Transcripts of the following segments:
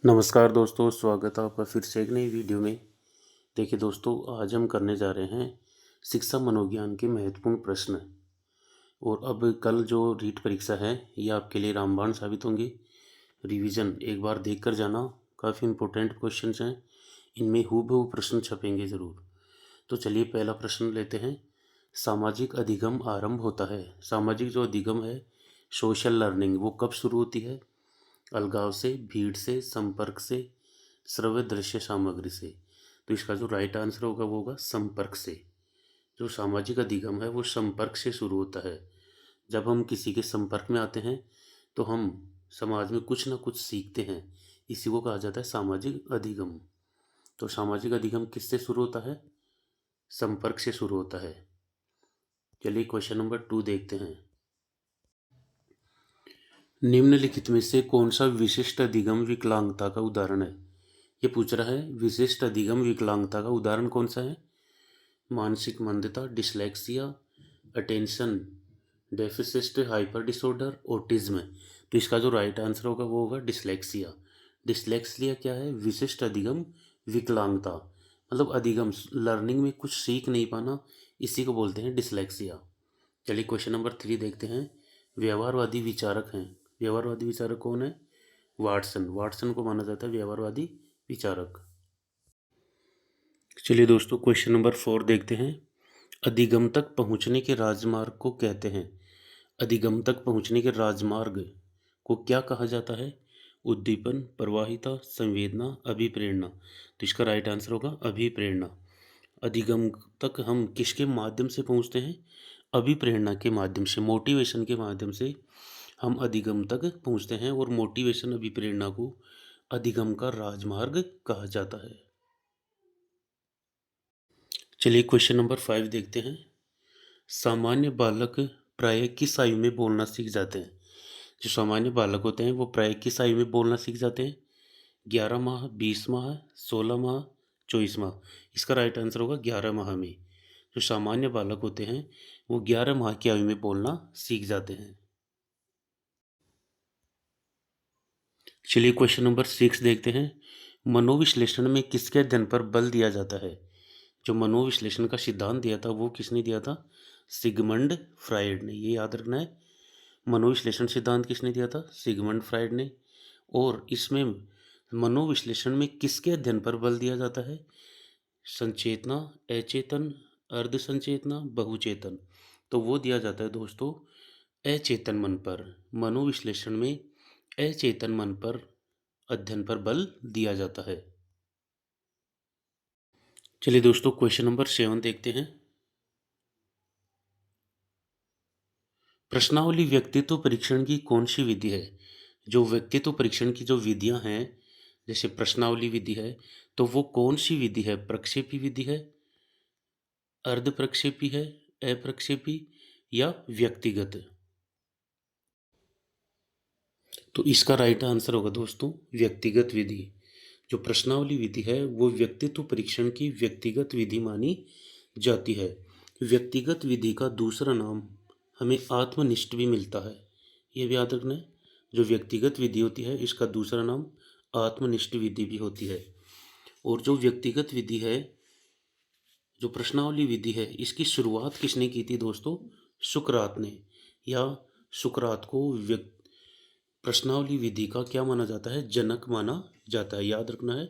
नमस्कार दोस्तों, स्वागत है आपका फिर से एक नई वीडियो में। देखिए दोस्तों, आज हम करने जा रहे हैं शिक्षा मनोविज्ञान के महत्वपूर्ण प्रश्न। और अब कल जो रीट परीक्षा है ये आपके लिए रामबाण साबित होंगी। रिवीजन एक बार देख कर जाना, काफ़ी इंपॉर्टेंट क्वेश्चंस हैं, इनमें हूबहू प्रश्न छपेंगे ज़रूर। तो चलिए पहला प्रश्न लेते हैं। सामाजिक अधिगम आरंभ होता है। सामाजिक जो अधिगम है, सोशल लर्निंग, वो कब शुरू होती है? अलगाव से, भीड़ से, संपर्क से, श्रव्य दृश्य सामग्री से। तो इसका जो राइट आंसर होगा वो होगा संपर्क से। जो सामाजिक अधिगम है वो संपर्क से शुरू होता है। जब हम किसी के संपर्क में आते हैं तो हम समाज में कुछ ना कुछ सीखते हैं, इसी को कहा जाता है सामाजिक अधिगम। तो सामाजिक अधिगम किससे शुरू होता है? संपर्क से शुरू होता है। चलिए क्वेश्चन नंबर 2 देखते हैं। निम्नलिखित में से कौन सा विशिष्ट अधिगम विकलांगता का उदाहरण है? ये पूछ रहा है विशिष्ट अधिगम विकलांगता का उदाहरण कौन सा है? मानसिक मंदता, dyslexia, attention deficit hyper disorder, autism. तो इसका जो राइट आंसर होगा वो होगा डिसलेक्सिया। डिसलेक्सिया क्या है? विशिष्ट अधिगम विकलांगता, मतलब अधिगम लर्निंग में कुछ सीख नहीं पाना, इसी को बोलते हैं डिसलेक्सिया। चलिए क्वेश्चन नंबर 3 देखते हैं। व्यवहारवादी विचारक हैं। व्यवहारवादी विचारक कौन है? वाटसन। वाटसन को माना जाता है व्यवहारवादी विचारक। चलिए दोस्तों क्वेश्चन नंबर 4 देखते हैं। अधिगम तक पहुंचने के राजमार्ग को कहते हैं। अधिगम तक पहुंचने के राजमार्ग को क्या कहा जाता है? उद्दीपन, प्रवाहिता, संवेदना, अभिप्रेरणा। तो इसका राइट आंसर होगा अभिप्रेरणा। अधिगम तक हम किसके माध्यम से पहुंचते हैं? अभिप्रेरणा के माध्यम से, मोटिवेशन के माध्यम से हम अधिगम तक पहुंचते हैं, और मोटिवेशन अभिप्रेरणा को अधिगम का राजमार्ग कहा जाता है। चलिए क्वेश्चन नंबर 5 देखते हैं। सामान्य बालक प्रायः किस आयु में बोलना सीख जाते हैं? जो सामान्य बालक होते हैं वो प्रायः किस आयु में बोलना सीख जाते हैं? 11 माह, 20 माह, 16 माह, 24 माह। इसका राइट आंसर होगा 11 माह में। जो सामान्य बालक होते हैं वो 11 माह की आयु में बोलना सीख जाते हैं। चलिए क्वेश्चन नंबर 6 देखते हैं। मनोविश्लेषण में किसके अध्ययन पर बल दिया जाता है? जो मनोविश्लेषण का सिद्धांत दिया था वो किसने दिया था? सिगमंड फ्राइड ने। ये याद रखना है। मनोविश्लेषण सिद्धांत किसने दिया था? सिगमंड फ्राइड ने। और इसमें मनोविश्लेषण में किसके अध्ययन पर बल दिया जाता है? संचेतना, अचेतन, अर्ध संचेतना, बहुचेतन। तो वो दिया जाता है दोस्तों अचेतन मन पर। मनोविश्लेषण में अचेतन मन पर अध्ययन पर बल दिया जाता है। चलिए दोस्तों क्वेश्चन नंबर 7 देखते हैं। प्रश्नावली व्यक्तित्व परीक्षण की कौन सी विधि है? जो व्यक्तित्व परीक्षण की जो विधियां हैं, जैसे प्रश्नावली विधि है, तो वो कौन सी विधि है? प्रक्षेपी विधि है, अर्ध प्रक्षेपी है, अप्रक्षेपी, या व्यक्तिगत? तो इसका राइट आंसर होगा दोस्तों व्यक्तिगत विधि। जो प्रश्नावली विधि है वो व्यक्तित्व परीक्षण की व्यक्तिगत विधि मानी जाती है। व्यक्तिगत विधि का दूसरा नाम हमें आत्मनिष्ठ भी मिलता है, ये भी याद रखना है। जो व्यक्तिगत विधि होती है इसका दूसरा नाम आत्मनिष्ठ विधि भी होती है। और जो व्यक्तिगत विधि है, जो प्रश्नावली विधि है, इसकी शुरुआत किसने की थी दोस्तों? सुकरात ने। या सुकरात को प्रश्नावली विधि का क्या माना जाता है? जनक माना जाता है। याद रखना है,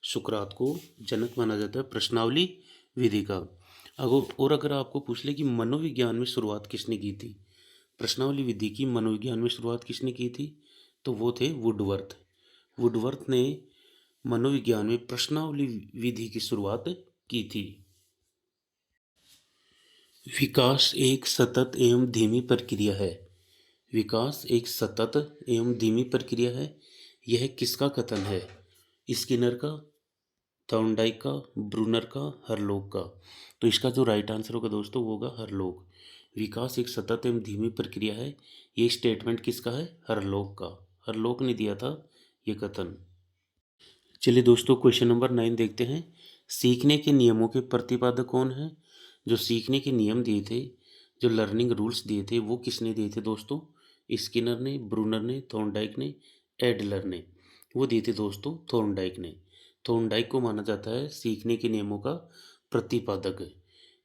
सुकरात को जनक माना जाता है प्रश्नावली विधि का। अगर आपको पूछ ले कि मनोविज्ञान में शुरुआत किसने की थी, प्रश्नावली विधि की मनोविज्ञान में शुरुआत किसने की थी, तो वो थे वुडवर्थ। वुडवर्थ ने मनोविज्ञान में प्रश्नावली विधि की शुरुआत की थी। विकास एक सतत एवं धीमी प्रक्रिया है। विकास एक सतत एवं धीमी प्रक्रिया है, यह किसका कथन है? स्किनर का, थॉर्नडाइक का, ब्रूनर का, हरलोग का? तो इसका जो राइट आंसर होगा दोस्तों वो होगा हरलोग। विकास एक सतत एवं धीमी प्रक्रिया है, ये स्टेटमेंट किसका है? हरलोग का। हरलोग ने दिया था ये कथन। चलिए दोस्तों क्वेश्चन नंबर 9 देखते हैं। सीखने के नियमों के प्रतिपादक कौन है? जो सीखने के नियम दिए थे, जो लर्निंग रूल्स दिए थे, वो किसने दिए थे दोस्तों? स्किनर ने, ब्रूनर ने, थॉर्नडाइक ने, एडलर ने। वो दिए थे दोस्तों थॉर्नडाइक ने। थॉर्नडाइक को माना जाता है सीखने के नियमों का प्रतिपादक है।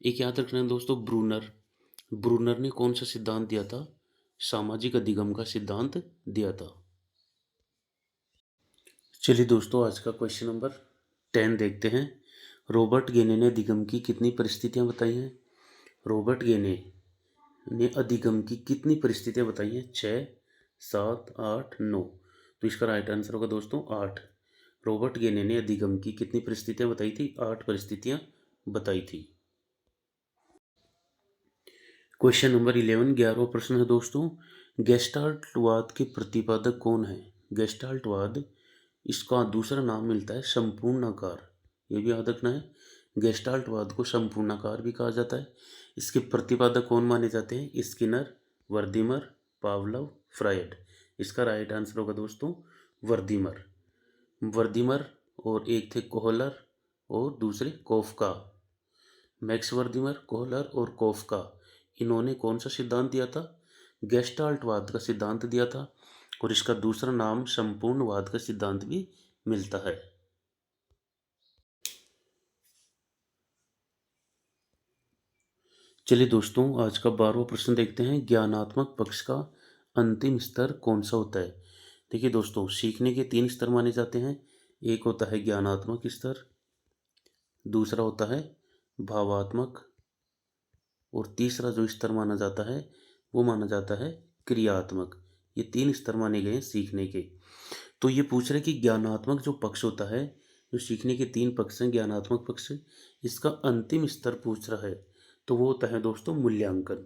एक याद रखना है दोस्तों, ब्रूनर। ब्रूनर ने कौन सा सिद्धांत दिया था? सामाजिक अधिगम का सिद्धांत दिया था। चलिए दोस्तों, आज का क्वेश्चन नंबर 10 देखते हैं। रॉबर्ट गेने ने अधिगम की कितनी परिस्थितियां बताई हैं? रॉबर्ट गेने ने अधिगम की कितनी परिस्थितियां बताई हैं? 6, 7, 8, 9। तो इसका राइट आंसर होगा दोस्तों 8। रॉबर्ट गेने ने अधिगम की कितनी परिस्थितियां बताई थी? 8 परिस्थितियां बताई थी। क्वेश्चन नंबर 11, 11वां प्रश्न है दोस्तों, गेस्टाल्टवाद के प्रतिपादक कौन है? गेस्टाल्टवाद, इसका दूसरा नाम मिलता है संपूर्णाकार। ये भी याद रखना है, गेस्टाल्टवाद को संपूर्णाकार भी कहा जाता है। इसके प्रतिपादक कौन माने जाते हैं? Skinner, Wertheimer, Pavlov, Freud. इसका राइट आंसर होगा दोस्तों वर्दीमर। वर्दीमर और एक थे कोहलर और दूसरे कोफका। मैक्स वर्दीमर, कोहलर और कोफका, इन्होंने कौन सा सिद्धांत दिया था? गेस्टाल्टवाद का सिद्धांत दिया था, और इसका दूसरा नाम संपूर्णवाद का सिद्धांत भी मिलता है। चलिए दोस्तों, आज का 12वां प्रश्न देखते हैं। ज्ञानात्मक पक्ष का अंतिम स्तर कौन सा होता है? देखिए दोस्तों, सीखने के 3 स्तर माने जाते हैं। एक होता है ज्ञानात्मक स्तर, दूसरा होता है भावात्मक, और तीसरा जो स्तर माना जाता है वो माना जाता है क्रियात्मक। ये 3 स्तर माने गए हैं सीखने के। तो ये पूछ रहे कि ज्ञानात्मक जो पक्ष होता है, जो सीखने के 3 पक्ष हैं, ज्ञानात्मक पक्ष, इसका अंतिम स्तर पूछ रहा है, तो वो होता है दोस्तों मूल्यांकन।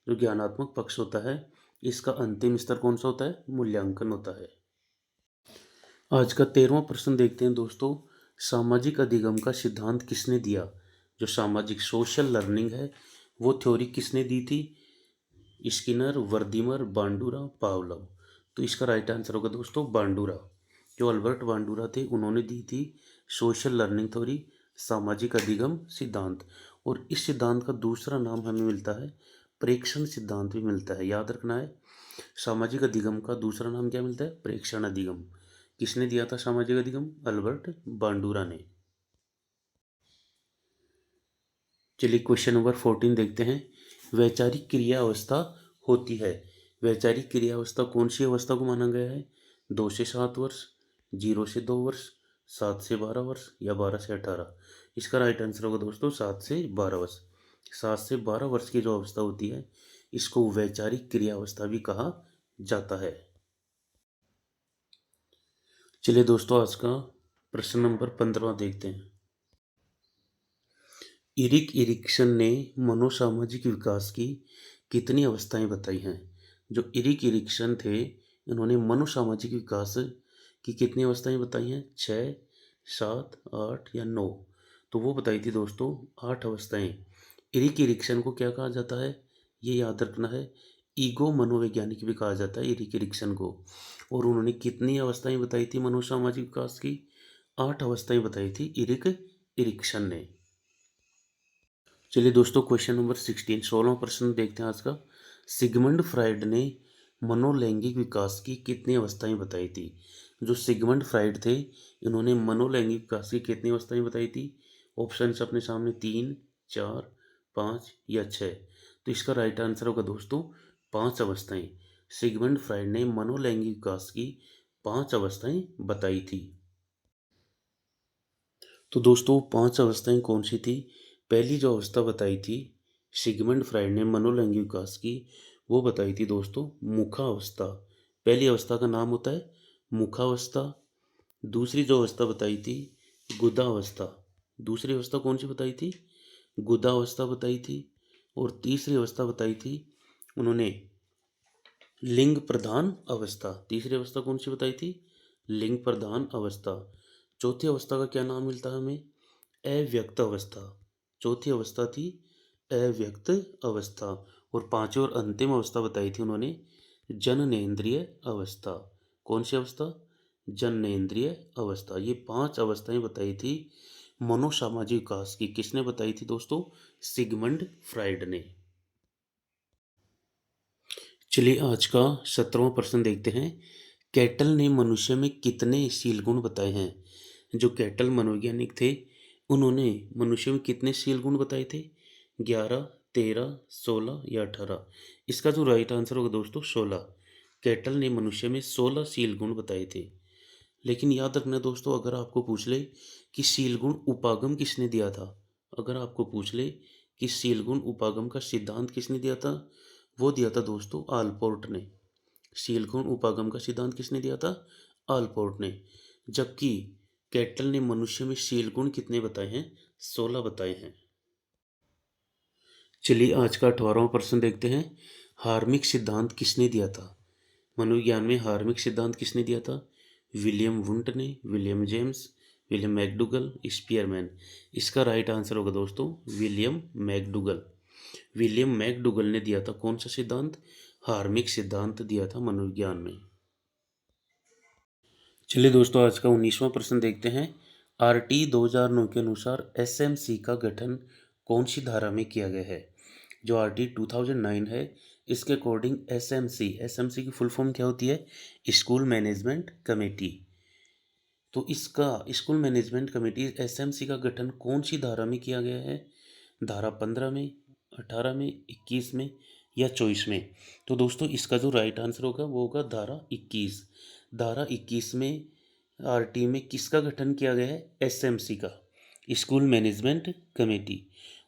जो ज्ञानात्मक पक्ष होता है, इसका अंतिम स्तर कौन सा होता है? मूल्यांकन होता है। आज का 13वां प्रश्न देखते हैं दोस्तों, सामाजिक अधिगम का सिद्धांत किसने दिया? जो सामाजिक सोशल लर्निंग है, वो थ्योरी किसने दी थी? स्किनर, वर्दीमर, बांडुरा, पावलव। तो इसका राइट आंसर होगा दोस्तों बांडुरा। जो अल्बर्ट बांडुरा थे, उन्होंने दी थी सोशल लर्निंग थ्योरी, सामाजिक अधिगम सिद्धांत। और इस सिद्धांत का दूसरा नाम हमें मिलता है प्रेक्षण सिद्धांत भी मिलता है, याद रखना है। सामाजिक अधिगम का दूसरा नाम क्या मिलता है? प्रेक्षण अधिगम। किसने दिया था सामाजिक अधिगम? अल्बर्ट बांडुरा ने। चलिए क्वेश्चन नंबर 14 देखते हैं। वैचारिक क्रिया अवस्था होती है। वैचारिक क्रिया अवस्था कौन सी अवस्था को माना गया है? 2 से 7 वर्ष, 0 से 2 वर्ष, 7 से 12 वर्ष, या 12 से 18। इसका राइट आंसर होगा दोस्तों 7 से 12 वर्ष। 7 से 12 वर्ष की जो अवस्था होती है, इसको वैचारिक क्रिया अवस्था भी कहा जाता है। चलिए दोस्तों, आज का प्रश्न नंबर 15 देखते हैं। इरिक इरिक्सन ने मनोसामाजिक विकास की कितनी अवस्थाएं बताई हैं? जो इरिक इरिक्सन थे, इन्होंने मनोसामाजिक विकास की कितनी अवस्थाएं बताई हैं? 6, 7, 8 या 9। तो वो बताई थी दोस्तों 8 अवस्थाएं। इरिक इरिक्सन को क्या कहा जाता है? ये याद रखना है, ईगो मनोवैज्ञानिक भी कहा जाता है इरिक इरिक्सन को। और उन्होंने कितनी अवस्थाएं बताई थी मनोसामाजिक विकास की? 8 अवस्थाएं बताई थी इरिक इरिक्सन ने। चलिए दोस्तों, क्वेश्चन नंबर 16, 16वां प्रश्न देखते हैं आज का। सिगमंड फ्राइड ने मनोलैंगिक विकास की कितनी अवस्थाएं बताई थी? जो सिगमंड फ्राइड थे, इन्होंने मनोलैंगिक विकास की कितनी अवस्थाएं बताई थी? ऑप्शंस अपने सामने 3, 4, 5 या 6। तो इसका राइट आंसर होगा दोस्तों 5 अवस्थाएं। सिगमंड फ्राइड ने मनोलैंगिक विकास की 5 अवस्थाएं बताई थी। तो दोस्तों 5 अवस्थाएं कौन सी थी? पहली जो अवस्था बताई थी सिगमंड फ्राइड ने मनोलैंगिक विकास की, वो बताई थी दोस्तों मुखावस्था। पहली अवस्था का नाम होता है मुखावस्था। दूसरी जो अवस्था बताई थी गुदावस्था। दूसरी अवस्था कौन सी बताई थी? गुदावस्था बताई थी। और तीसरी अवस्था बताई थी उन्होंने लिंग प्रधान अवस्था। तीसरी अवस्था कौन सी बताई थी? लिंग प्रधान अवस्था। चौथी अवस्था का क्या नाम मिलता है हमें? अव्यक्त अवस्था। चौथी अवस्था थी अव्यक्त अवस्था। और पांचवी और अंतिम अवस्था बताई थी उन्होंने जननेंद्रिय अवस्था। कौन सी अवस्था? जननेंद्रिय अवस्था। ये 5 अवस्थाएं बताई थी मनोसामाजिक विकास की। किसने बताई थी दोस्तों? सिगमंड फ्राइड ने। चलिए आज का 17वां प्रश्न देखते हैं। कैटल ने मनुष्य में कितने शील गुण बताए हैं? जो कैटल मनोवैज्ञानिक थे, उन्होंने मनुष्य में कितने शील गुण बताए थे? 11, 13, 16 या 18? इसका जो राइट आंसर होगा दोस्तों 16। कैटल ने मनुष्य में 16 शील गुण बताए थे। लेकिन याद रखना दोस्तों, अगर आपको पूछ ले कि शील गुण उपागम किसने दिया था, अगर आपको पूछ ले कि शील गुण उपागम का सिद्धांत किसने दिया था, वो दिया था दोस्तों आलपोर्ट ने। शील गुण उपागम का सिद्धांत किसने दिया था? आलपोर्ट ने। जबकि कैटल ने मनुष्य में शील गुण कितने बताए हैं? 16 बताए हैं। चलिए आज का 18वां प्रश्न देखते हैं। हार्मिक सिद्धांत किसने दिया था? मनोविज्ञान में हार्मिक सिद्धांत किसने दिया था? विलियम वुंट ने, William James, William McDougall, Spearman. इसका राइट आंसर होगा दोस्तों विलियम मैकडूगल। विलियम मैकडूगल ने दिया था कौन सा सिद्धांत? हार्मिक सिद्धांत दिया था मनोविज्ञान में। चलिए दोस्तों आज का 19वां प्रश्न देखते हैं। आरटी 2009 के अनुसार एसएमसी का गठन कौन सी धारा में किया गया है? जो आरटी 2009 है, इसके अकॉर्डिंग एसएमसी की फुल फॉर्म क्या होती है? School management committee. तो इसका स्कूल मैनेजमेंट कमेटी एसएमसी का गठन कौन सी धारा में किया गया है? धारा 15 में, 18 में, 21 में या 24 में? तो दोस्तों इसका जो राइट आंसर होगा वो होगा धारा 21। धारा 21 में आरटी में किसका गठन किया गया है? एसएमसी का, स्कूल मैनेजमेंट कमेटी।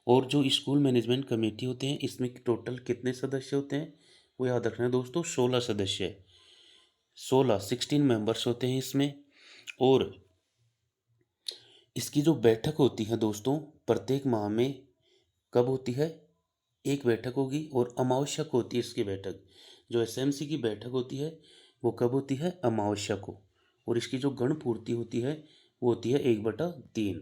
और जो स्कूल मैनेजमेंट कमेटी होते हैं, इसमें टोटल कितने सदस्य होते हैं? वो याद रखना है दोस्तों 16 सदस्य, 16 मेंबर्स होते हैं इसमें। और इसकी जो बैठक होती है दोस्तों प्रत्येक माह में कब होती है? एक बैठक होगी और अमावस्या को होती है इसकी बैठक। जो एसएमसी की बैठक होती है वो कब होती है? अमावस्या को। और इसकी जो गण पूर्ति होती है वो होती है 1/3।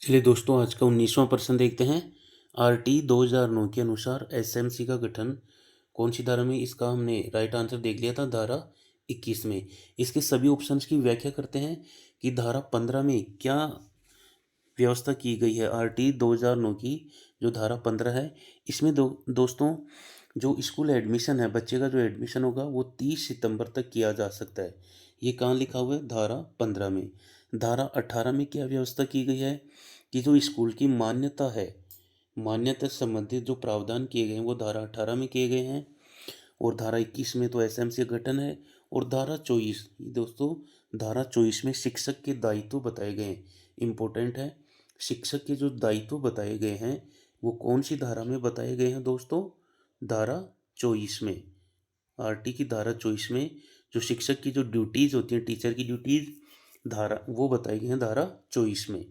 चलिए दोस्तों आज का 19वां प्रश्न देखते हैं। आरटी 2009 के अनुसार एसएमसी का गठन कौन सी धारा में? इसका हमने राइट आंसर देख लिया था धारा 21 में। इसके सभी ऑप्शंस की व्याख्या करते हैं कि धारा 15 में क्या व्यवस्था की गई है। आरटी 2009 की जो धारा 15 है, इसमें दोस्तों जो स्कूल एडमिशन है, बच्चे का जो एडमिशन होगा वो 30 सितंबर तक किया जा सकता है। ये कहाँ लिखा हुआ है? धारा 15 में। धारा 18 में क्या व्यवस्था की गई है कि जो स्कूल की मान्यता है, मान्यता से संबंधित जो प्रावधान किए गए हैं वो धारा 18 में किए गए हैं। और धारा 21 में तो एसएमसी गठन है। और धारा 24 दोस्तों, धारा 24 में शिक्षक के दायित्व बताए गए हैं। इम्पोर्टेंट है, शिक्षक के जो दायित्व बताए गए हैं वो कौन सी धारा में बताए गए हैं दोस्तों? धारा 24 में। आरटी की धारा 24 में जो शिक्षक की जो ड्यूटीज होती हैं, टीचर की ड्यूटीज, धारा वो बताई गई हैं धारा 24 में।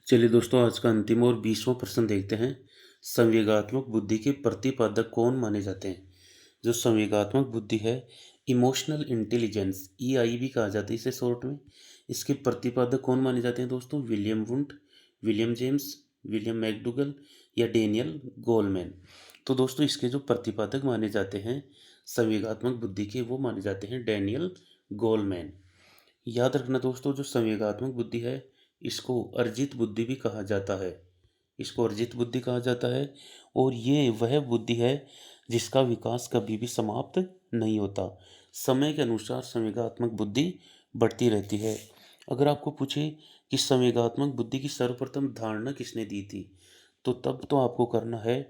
चलिए दोस्तों आज का अंतिम और 20वां प्रश्न देखते हैं। संवेगात्मक बुद्धि के प्रतिपादक कौन माने जाते हैं? जो संवेगात्मक बुद्धि है, इमोशनल इंटेलिजेंस, ईआई भी कहा जाता है इसे शॉर्ट में, इसके प्रतिपादक कौन माने जाते हैं दोस्तों? William Wundt, William James, William McDougall या डेनियल गोलमैन। तो दोस्तों इसके जो प्रतिपादक माने जाते हैं संवेगात्मक बुद्धि के, वो माने जाते हैं डेनियल गोलमैन। याद रखना दोस्तों जो संवेगात्मक बुद्धि है इसको अर्जित बुद्धि भी कहा जाता है। इसको अर्जित बुद्धि कहा जाता है। और ये वह बुद्धि है जिसका विकास कभी भी समाप्त नहीं होता। समय के अनुसार संवेगात्मक बुद्धि बढ़ती रहती है। अगर आपको पूछे कि संवेगात्मक बुद्धि की सर्वप्रथम धारणा किसने दी थी, तो तब तो आपको करना है,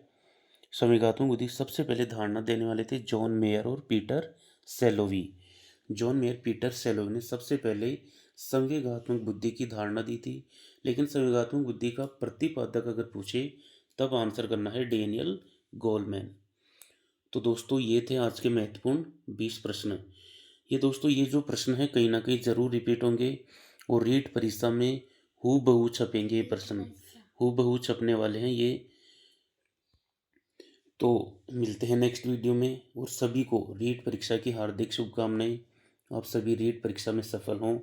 संवेगात्मक बुद्धि सबसे पहले धारणा देने वाले थे जॉन मेयर और पीटर सेलोवी। जॉन मेयर, पीटर सेलोवी ने सबसे पहले संवेगात्मक बुद्धि की धारणा दी थी। लेकिन संवेगात्मक बुद्धि का प्रतिपादक अगर पूछे तब आंसर करना है डेनियल गोलमैन। तो दोस्तों ये थे आज के महत्वपूर्ण 20 प्रश्न। ये दोस्तों ये जो प्रश्न है कहीं ना कहीं ज़रूर रिपीट होंगे और रीट परीक्षा में हूबहू छपेंगे ये प्रश्न, हूबहू छपने वाले हैं ये। तो मिलते हैं नेक्स्ट वीडियो में। और सभी को रीट परीक्षा की हार्दिक शुभकामनाएं। आप सभी रीट परीक्षा में सफल हों,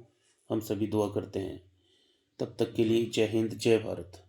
हम सभी दुआ करते हैं। तब तक के लिए जय हिंद, जय भारत।